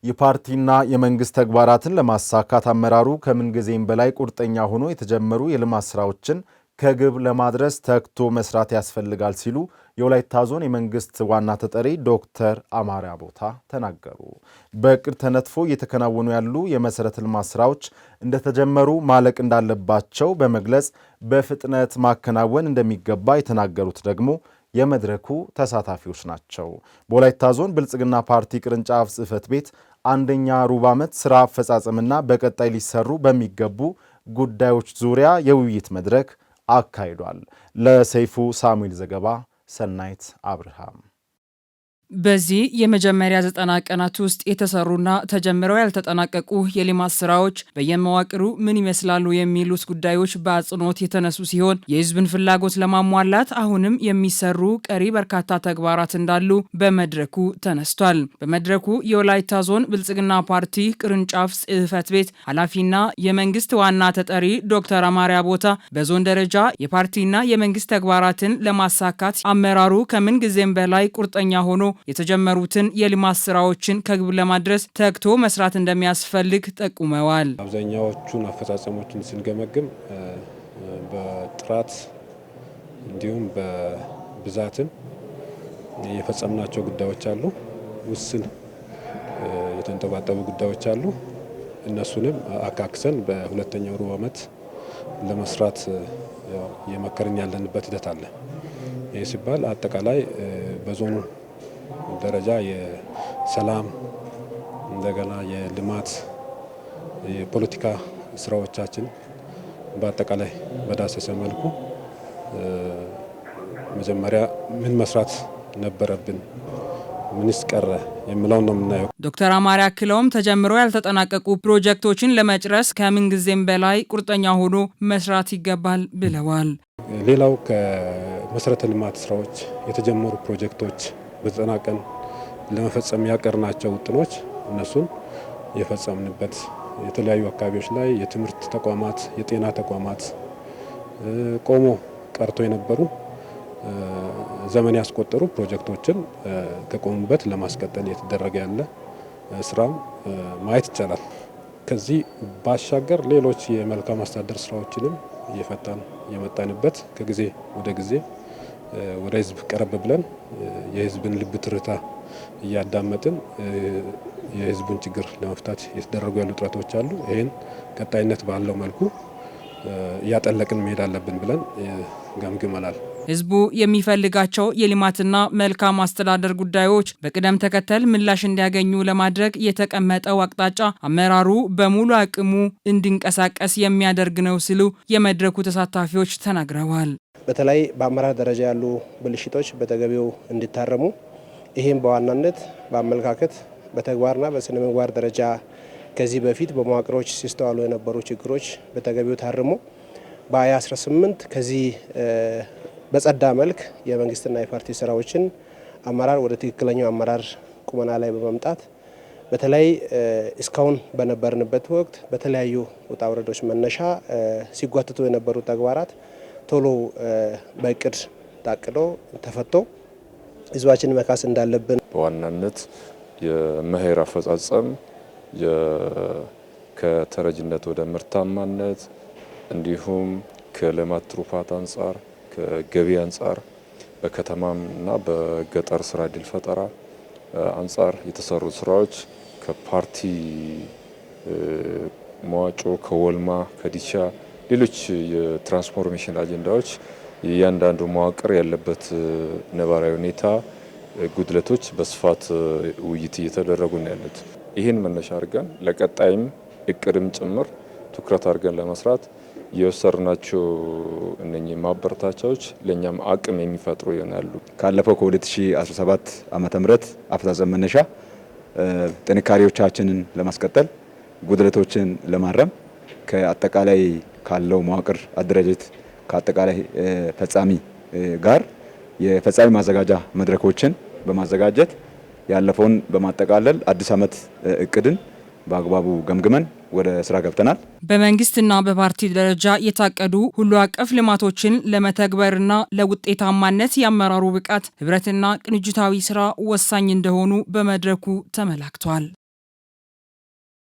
የፓርቲና የመንግስት ተግባራትን ለማሳካት አመራሩ ከምን ጊዜም በላይ ቁርጠኛ ሆኖ የተጀመሩ የልማት ስራዎችን ከግብ ለማድረስ ተግቶ መስራት ያስፈልጋል ሲሉ የወላይታ ዞን የመንግስት ዋና ተጠሪ ዶክተር አማረ ቦታ ተናገሩ። በእቅድ ተነጥፎ እየተከናወኑ ያሉ የመሰረተ ልማት ስራዎች እንደተጀመሩ ማለቅ እንዳለባቸው በመግለጽ በፍጥነት ማከናወን እንደሚገባ የተናገሩት ደግሞ የመድረኩ ተሳታፊዎች ናቸው። በወላይታ ዞን ብልጽግና ፓርቲ ቅርንጫፍ ጽሕፈት ቤት አንደኛ ሩብ ዓመት ስራ አፈጻጸምና በቀጣይ ሊሰሩ በሚገቡ ጉዳዮች ዙሪያ የውይይት መድረክ አካሂዷል። ለሰይፉ ሳሙኤል ዘገባ ሰናይት አብርሃም። በዚህ የመጀመሪያ 90 ቀናት ውስጥ የተሰሩና ተጀምረው ያልተጠናቀቁ የልማት ስራዎች በየመዋቅሩ ምን ይመስላሉ የሚሉት ጉዳዮች በአጽንኦት የተነሱ ሲሆን የህዝብን ፍላጎት ለማሟላት አሁንም የሚሰሩ ቀሪ በርካታ ተግባራት እንዳሉ በመድረኩ ተነስቷል። በመድረኩ የወላይታ ዞን ብልጽግና ፓርቲ ቅርንጫፍ ጽሕፈት ቤት ኃላፊና የመንግስት ዋና ተጠሪ ዶክተር አማረ ቦታ በዞን ደረጃ የፓርቲና የመንግስት ተግባራትን ለማሳካት አመራሩ ከምን ጊዜም በላይ ቁርጠኛ ሆኖ የተጀመሩትን የልማት ስራዎችን ከግብ ለማድረስ ተግቶ መስራት እንደሚያስፈልግ ጠቁመዋል። አብዛኛዎቹን አፈጻጸሞችን ስንገመግም በጥራት እንዲሁም በብዛትም የፈጸምናቸው ጉዳዮች አሉ። ውስን የተንጠባጠቡ ጉዳዮች አሉ። እነሱንም አካክሰን በሁለተኛው ሩብ ዓመት ለመስራት የመከርን ያለንበት ሂደት አለ። ይህ ሲባል አጠቃላይ በዞኑ ደረጃ የሰላም እንደገና የልማት የፖለቲካ ስራዎቻችን በአጠቃላይ በዳሰሰ መልኩ መጀመሪያ ምን መስራት ነበረብን፣ ምንስ ቀረ የሚለው ነው የምናየው። ዶክተር አማረ አክለውም ተጀምረው ያልተጠናቀቁ ፕሮጀክቶችን ለመጨረስ ከምን ጊዜም በላይ ቁርጠኛ ሆኖ መስራት ይገባል ብለዋል። ሌላው ከመሰረተ ልማት ስራዎች የተጀመሩ ፕሮጀክቶች በ90 ቀን ለመፈጸም ያቀርናቸው ውጥኖች እነሱን የፈጸምንበት የተለያዩ አካባቢዎች ላይ የትምህርት ተቋማት፣ የጤና ተቋማት ቆሞ ቀርቶ የነበሩ ዘመን ያስቆጠሩ ፕሮጀክቶችን ከቆሙበት ለማስቀጠል የተደረገ ያለ ስራም ማየት ይቻላል። ከዚህ ባሻገር ሌሎች የመልካም አስተዳደር ስራዎችንም እየፈታን የመጣንበት ከጊዜ ወደ ጊዜ ወደ ህዝብ ቀረብ ብለን የህዝብን ልብ ትርታ እያዳመጥን የህዝቡን ችግር ለመፍታት የተደረጉ ያሉ ጥረቶች አሉ። ይህን ቀጣይነት ባለው መልኩ እያጠለቅን መሄድ አለብን ብለን ገምግመናል። ህዝቡ የሚፈልጋቸው የልማትና መልካም አስተዳደር ጉዳዮች በቅደም ተከተል ምላሽ እንዲያገኙ ለማድረግ የተቀመጠው አቅጣጫ አመራሩ በሙሉ አቅሙ እንዲንቀሳቀስ የሚያደርግ ነው ሲሉ የመድረኩ ተሳታፊዎች ተናግረዋል። በተለይ በአመራር ደረጃ ያሉ ብልሽቶች በተገቢው እንዲታረሙ፣ ይህም በዋናነት በአመለካከት በተግባርና በስነ ምግባር ደረጃ ከዚህ በፊት በመዋቅሮች ሲስተዋሉ የነበሩ ችግሮች በተገቢው ታርሞ በ2018 ከዚህ በጸዳ መልክ የመንግስትና የፓርቲ ስራዎችን አመራር ወደ ትክክለኛው አመራር ቁመና ላይ በመምጣት በተለይ እስካሁን በነበርንበት ወቅት በተለያዩ ውጣ ውረዶች መነሻ ሲጓተቱ የነበሩ ተግባራት ቶሎ በእቅድ ታቅዶ ተፈቶ ህዝባችን መካስ እንዳለብን በዋናነት የመኸር አፈጻጸም ከተረጅነት ወደ ምርታማነት እንዲሁም ከልማት ትሩፋት አንጻር ከገቢ አንጻር በከተማና በገጠር ስራ ዕድል ፈጠራ አንጻር የተሰሩ ስራዎች ከፓርቲ መዋጮ ከወልማ ከዲቻ ሌሎች የትራንስፎርሜሽን አጀንዳዎች እያንዳንዱ መዋቅር ያለበት ነባራዊ ሁኔታ ጉድለቶች በስፋት ውይይት እየተደረጉ ነው ያሉት። ይህን መነሻ አድርገን ለቀጣይም እቅድም ጭምር ትኩረት አድርገን ለመስራት የወሰድናቸው እነኚህ ማበረታቻዎች ለኛም አቅም የሚፈጥሩ ይሆናሉ። ካለፈው ከ2017 ዓመተ ምህረት አፈጻጸም መነሻ ጥንካሬዎቻችንን ለማስቀጠል ጉድለቶችን ለማረም ከአጠቃላይ ካለው መዋቅር አደረጃጀት ከአጠቃላይ ፈጻሚ ጋር የፈጻሚ ማዘጋጃ መድረኮችን በማዘጋጀት ያለፈውን በማጠቃለል አዲስ ዓመት እቅድን በአግባቡ ገምግመን ወደ ስራ ገብተናል። በመንግስትና በፓርቲ ደረጃ የታቀዱ ሁሉ አቀፍ ልማቶችን ለመተግበርና ለውጤታማነት የአመራሩ ብቃት ህብረትና ቅንጅታዊ ስራ ወሳኝ እንደሆኑ በመድረኩ ተመላክቷል።